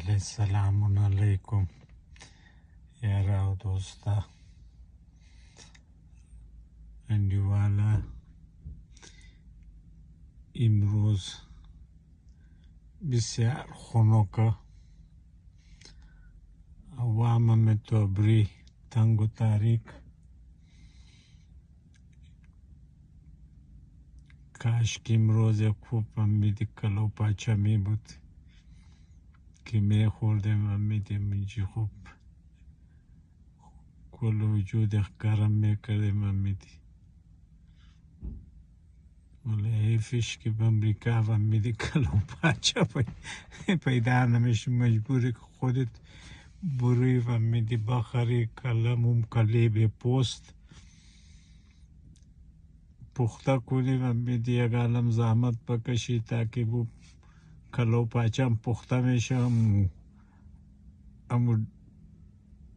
بله سلام علیکم یارا و دوستا انډیواله امروز بسیار خنک هوا متوبری تنگ و تاریک کاش که امروز خوب امیدی کلو پاچه می بود که می خوردم امیدی منجی خوب کل وجود اخکارم می کردم امیدی ولی حیفش که به امریکا و امیدی کلو پاچه پیدا نمیشه مجبوری که خودت بروی و امیدی بخری کلموم کلیب پوست پخته کنی و امیدی یک عالم زحمت بکشی تاکه بو کلو پاچم پخته میشه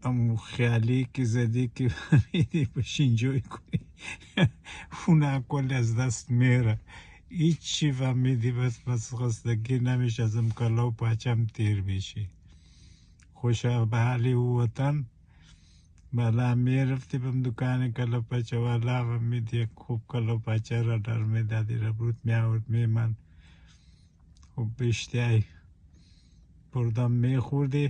امو خیالی که زدی که امیدی بشینجوی کنی اونا کلی از دست میره هیچی و امیدی بس خستگی نمیشه از ام کلو پاچم تیر میشه خوشا به حالی وطن بالا میرفتی بم دکان کلو پاچه والا و امیدی خوب کلو پاچه را در میدادی را برود میآورد میمن خوب بشتیای بردم میخوردی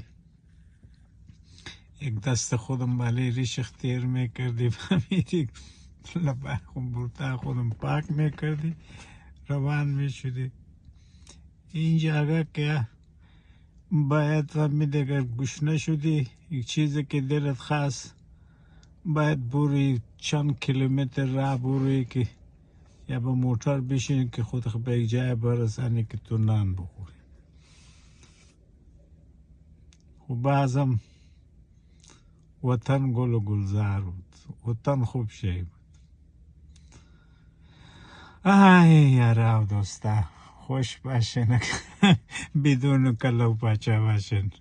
یک دست خودم بالی ریشخ تیر میکردی فهمیدی لبه خود برتا خودم پاک میکردی روان میشدی این جاگه که باید فهمیدی اگر گشنه شدی یک چیزی که دلت خواست باید بوری چند کیلومتر راه بوری که یا با موتر بشین که خود به یک جای برسانی که تو نان بخوری خب بعضم وطن گل و گلزار بود وطن خوب شی بود آی یارا و دوستا خوش باشین بدون کلو پاچه باشین